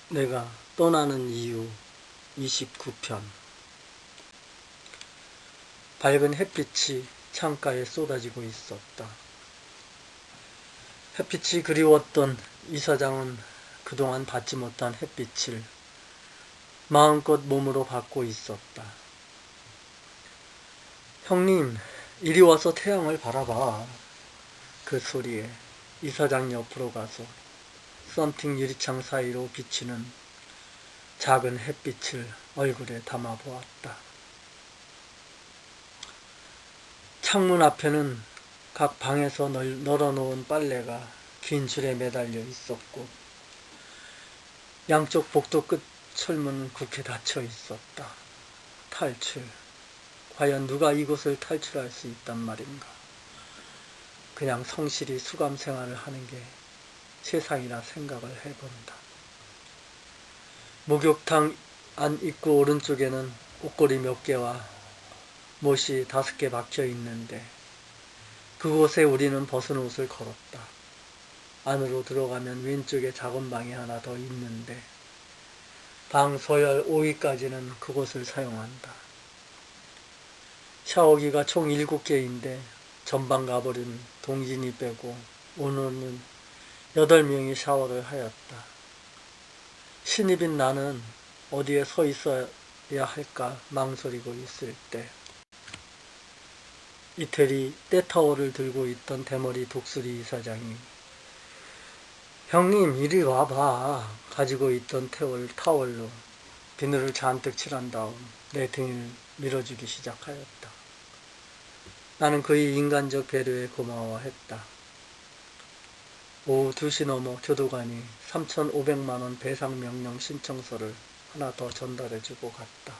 내가 떠나는 이유 29편. 밝은 햇빛이 창가에 쏟아지고 있었다. 햇빛이 그리웠던 이사장은 그동안 받지 못한 햇빛을 마음껏 몸으로 받고 있었다. 형님, 이리 와서 태양을 바라봐. 그 소리에 이사장 옆으로 가서 썬팅 유리창 사이로 비치는 작은 햇빛을 얼굴에 담아보았다. 창문 앞에는 각 방에서 널어놓은 빨래가 긴 줄에 매달려 있었고 양쪽 복도 끝 철문은 굳게 닫혀 있었다. 탈출. 과연 누가 이곳을 탈출할 수 있단 말인가. 그냥 성실히 수감 생활을 하는 게 세상이라 생각을 해본다. 목욕탕 안 입구 오른쪽에는 옷걸이 몇 개와 못이 5개 박혀 있는데 그곳에 우리는 벗은 옷을 걸었다. 안으로 들어가면 왼쪽에 작은 방이 하나 더 있는데 방 서열 5위까지는 그곳을 사용한다. 샤워기가 총 7개인데 전방 가버린 동진이 빼고 오늘은 8명이 샤워를 하였다. 신입인 나는 어디에 서 있어야 할까 망설이고 있을 때 이태리 때타월을 들고 있던 대머리 독수리 이사장이 형님 이리 와봐 가지고 있던 타월로 비늘을 잔뜩 칠한 다음 내 등을 밀어주기 시작하였다. 나는 그의 인간적 배려에 고마워했다. 오후 2시 넘어 교도관이 3,500만원 배상명령 신청서를 하나 더 전달해주고 갔다.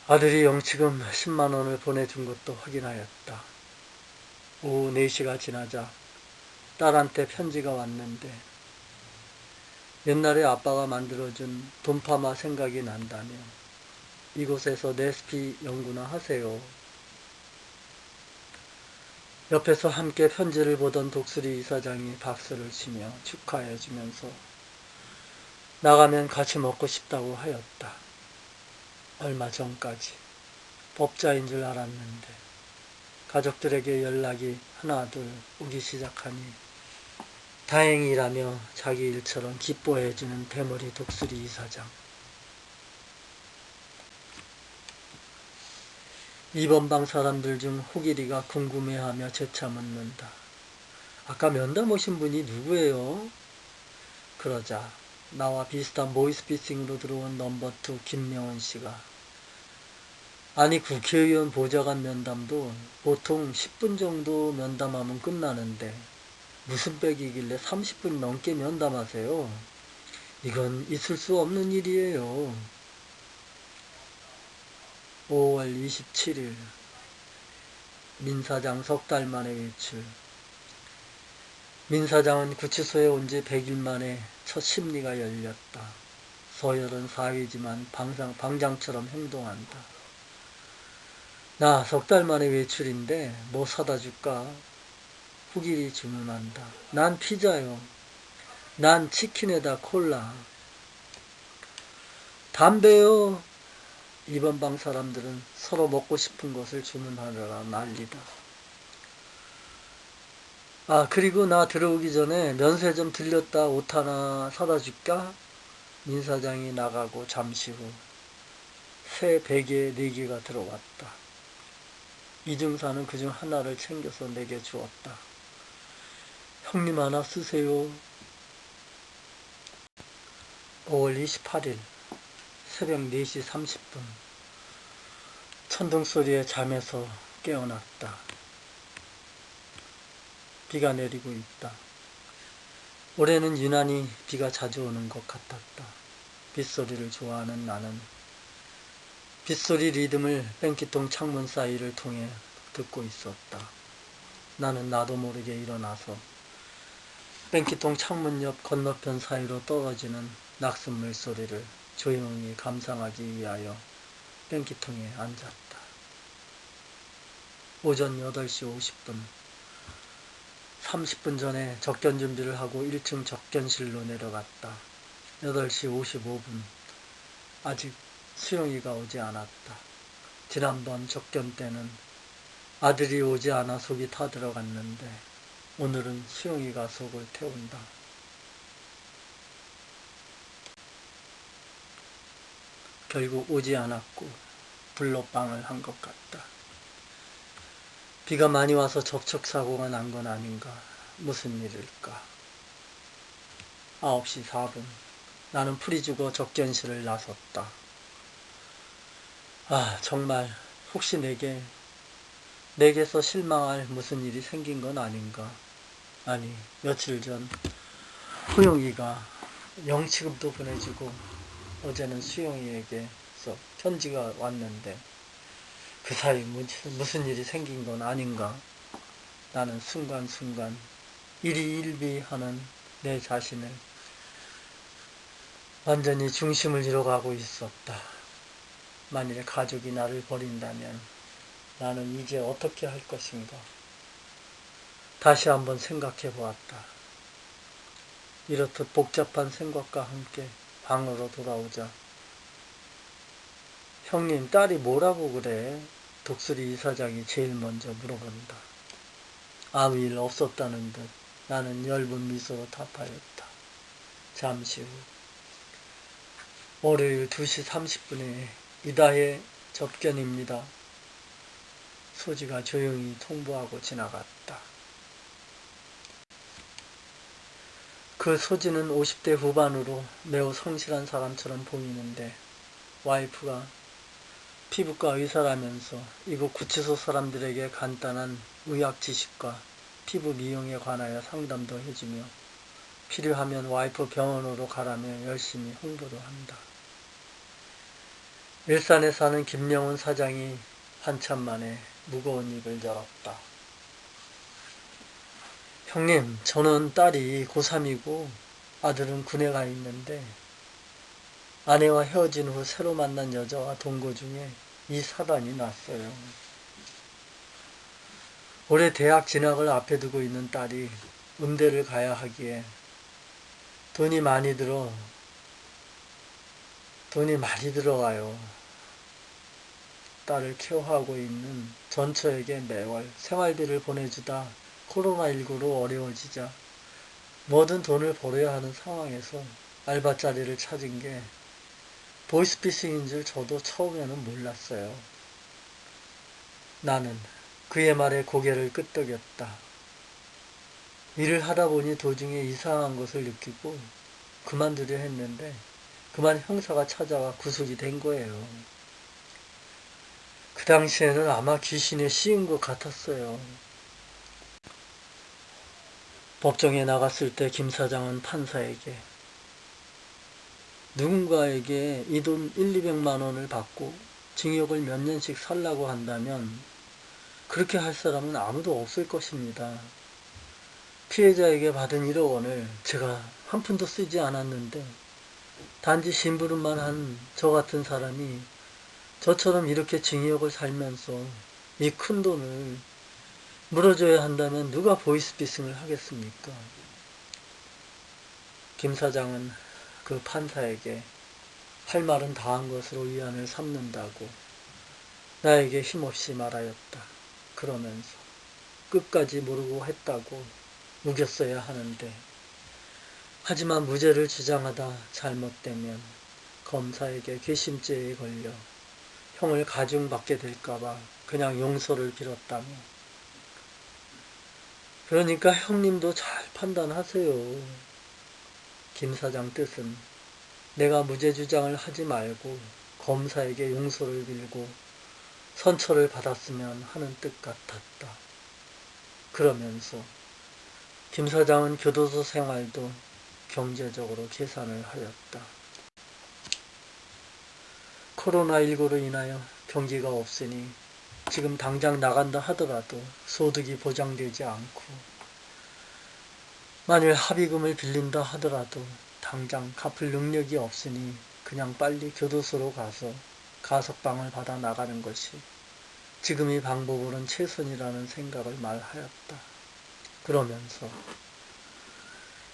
아들이 영치금 10만원을 보내준 것도 확인하였다. 오후 4시가 지나자 딸한테 편지가 왔는데 옛날에 아빠가 만들어준 돈파마 생각이 난다며 이곳에서 레시피 연구나 하세요. 옆에서 함께 편지를 보던 독수리 이사장이 박수를 치며 축하해주면서 나가면 같이 먹고 싶다고 하였다. 얼마 전까지 법자인 줄 알았는데 가족들에게 연락이 하나 둘 오기 시작하니 다행이라며 자기 일처럼 기뻐해주는 대머리 독수리 이사장. 2번 방 사람들 중 호길이가 궁금해하며 재차 묻는다. 아까 면담 오신 분이 누구예요? 그러자 나와 비슷한 보이스피싱으로 들어온 넘버2 김명훈 씨가 아니 국회의원 보좌관 면담도 보통 10분 정도 면담하면 끝나는데 무슨 빽이길래 30분 넘게 면담하세요? 이건 있을 수 없는 일이에요. 5월 27일 민사장 3달 만에 외출. 민사장은 구치소에 온 지 100일 만에 첫 심리가 열렸다. 서열은 4위지만 방장처럼 행동한다. 나 3달 만에 외출인데 뭐 사다 줄까? 후길이 주문한다. 난 피자요. 난 치킨에다 콜라. 담배요. 2번 방 사람들은 서로 먹고 싶은 것을 주문하느라 난리다. 아, 그리고 나 들어오기 전에 면세점 들렸다 옷 하나 사다 줄까? 민사장이 나가고 잠시 후 새 베개에 4개가 들어왔다. 이중사는 그중 하나를 챙겨서 내게 주었다. 형님 하나 쓰세요. 5월 28일 새벽 4시 30분 천둥소리에 잠에서 깨어났다. 비가 내리고 있다. 올해는 유난히 비가 자주 오는 것 같았다. 빗소리를 좋아하는 나는 빗소리 리듬을 뺑기통 창문 사이를 통해 듣고 있었다. 나는 나도 모르게 일어나서 뺑기통 창문 옆 건너편 사이로 떨어지는 낙숫물 소리를 조용히 감상하기 위하여 뺑기통에 앉았다. 오전 8시 50분 30분 전에 접견 준비를 하고 1층 접견실로 내려갔다. 8시 55분. 아직 수영이가 오지 않았다. 지난번 접견 때는 아들이 오지 않아 속이 타들어갔는데 오늘은 수영이가 속을 태운다. 결국 오지 않았고 불로빵을 한 것 같다. 비가 많이 와서 접촉사고가 난 건 아닌가. 무슨 일일까. 9시 4분. 나는 풀이 죽어 접견실을 나섰다. 정말 혹시 내게서 실망할 무슨 일이 생긴 건 아닌가. 아니, 며칠 전 호영이가 영치금도 보내주고 어제는 수영이에게서 편지가 왔는데 그 사이 무슨 일이 생긴 건 아닌가. 나는 순간순간 일희일비하는 내 자신을 완전히 중심을 잃어가고 있었다. 만일 가족이 나를 버린다면 나는 이제 어떻게 할 것인가. 다시 한번 생각해 보았다. 이렇듯 복잡한 생각과 함께 방으로 돌아오자 형님, 딸이 뭐라고 그래? 독수리 이사장이 제일 먼저 물어본다. 아무 일 없었다는 듯 나는 엷은 미소로 답하였다. 잠시 후 월요일 2시 30분에 이다혜 접견입니다. 소지가 조용히 통보하고 지나갔다. 그 소지는 50대 후반으로 매우 성실한 사람처럼 보이는데 와이프가 피부과 의사라면서 이곳 구치소 사람들에게 간단한 의학 지식과 피부 미용에 관하여 상담도 해주며 필요하면 와이프 병원으로 가라며 열심히 홍보도 한다. 일산에 사는 김영훈 사장이 한참 만에 무거운 입을 열었다. 형님, 저는 딸이 고3이고 아들은 군에 가 있는데 아내와 헤어진 후 새로 만난 여자와 동거 중에 이 사단이 났어요. 올해 대학 진학을 앞에 두고 있는 딸이 음대를 가야 하기에 돈이 많이 들어가요. 딸을 케어하고 있는 전처에게 매월 생활비를 보내주다 코로나19로 어려워지자 뭐든 돈을 벌어야 하는 상황에서 알바 자리를 찾은 게 보이스피싱인 줄 저도 처음에는 몰랐어요. 나는 그의 말에 고개를 끄덕였다. 일을 하다 보니 도중에 이상한 것을 느끼고 그만두려 했는데 그만 형사가 찾아와 구속이 된 거예요. 그 당시에는 아마 귀신에 씌인 것 같았어요. 법정에 나갔을 때 김 사장은 판사에게 누군가에게 이 돈 1,200만 원을 받고 징역을 몇 년씩 살라고 한다면 그렇게 할 사람은 아무도 없을 것입니다. 피해자에게 받은 1억 원을 제가 한 푼도 쓰지 않았는데 단지 심부름만 한 저 같은 사람이 저처럼 이렇게 징역을 살면서 이 큰 돈을 물어줘야 한다면 누가 보이스피싱을 하겠습니까? 김 사장은 그 판사에게 할 말은 다 한 것으로 위안을 삼는다고 나에게 힘없이 말하였다. 그러면서 끝까지 모르고 했다고 우겼어야 하는데 하지만 무죄를 주장하다 잘못되면 검사에게 괘씸죄에 걸려 형을 가중받게 될까봐 그냥 용서를 빌었다며. 그러니까 형님도 잘 판단하세요. 김 사장 뜻은 내가 무죄 주장을 하지 말고 검사에게 용서를 빌고 선처를 받았으면 하는 뜻 같았다. 그러면서 김 사장은 교도소 생활도 경제적으로 계산을 하였다. 코로나19로 인하여 경기가 없으니 지금 당장 나간다 하더라도 소득이 보장되지 않고 만일 합의금을 빌린다 하더라도 당장 갚을 능력이 없으니 그냥 빨리 교도소로 가서 가석방을 받아 나가는 것이 지금 이 방법으로는 최선이라는 생각을 말하였다. 그러면서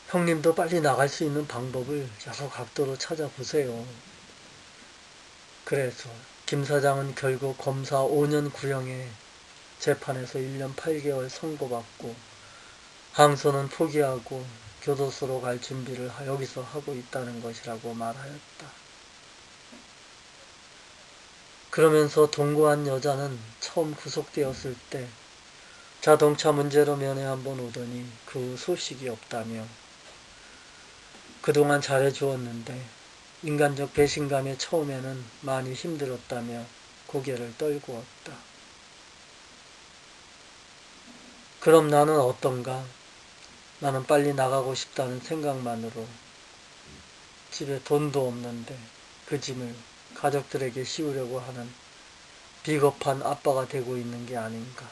형님도 빨리 나갈 수 있는 방법을 여러 각도로 찾아보세요. 그래서 김 사장은 결국 검사 5년 구형에 재판에서 1년 8개월 선고받고 항소는 포기하고 교도소로 갈 준비를 여기서 하고 있다는 것이라고 말하였다. 그러면서 동거한 여자는 처음 구속되었을 때 자동차 문제로 면회 한번 오더니 그 후 소식이 없다며 그동안 잘해주었는데 인간적 배신감에 처음에는 많이 힘들었다며 고개를 떨구었다. 그럼 나는 어떤가? 나는 빨리 나가고 싶다는 생각만으로 집에 돈도 없는데 그 짐을 가족들에게 씌우려고 하는 비겁한 아빠가 되고 있는 게 아닌가.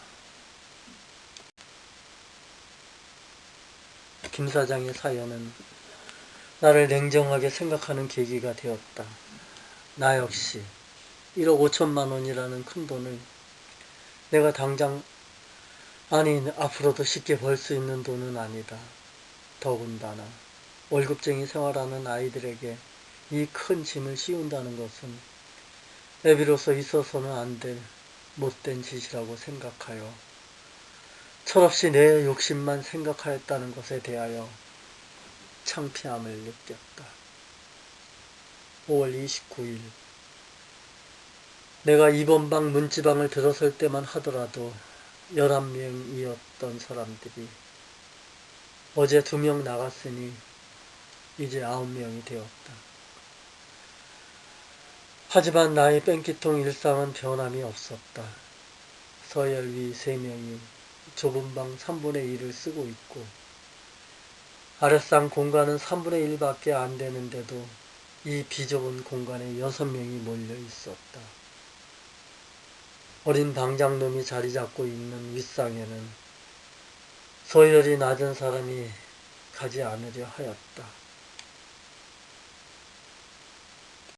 김 사장의 사연은 나를 냉정하게 생각하는 계기가 되었다. 나 역시 1억 5천만 원이라는 큰 돈을 내가 당장 앞으로도 쉽게 벌 수 있는 돈은 아니다. 더군다나 월급쟁이 생활하는 아이들에게 이 큰 짐을 씌운다는 것은 애비로서 있어서는 안 될 못된 짓이라고 생각하여 철없이 내 욕심만 생각하였다는 것에 대하여 창피함을 느꼈다. 5월 29일 내가 이번 방 문지방을 들어설 때만 하더라도 11명이었던 사람들이 어제 2명 나갔으니 이제 9명이 되었다. 하지만 나의 뺑기통 일상은 변함이 없었다. 서열위 3명이 좁은 방 3분의 1을 쓰고 있고 아랫상 공간은 3분의 1밖에 안 되는데도 이 비좁은 공간에 6명이 몰려 있었다. 어린 방장놈이 자리 잡고 있는 윗상에는 서열이 낮은 사람이 가지 않으려 하였다.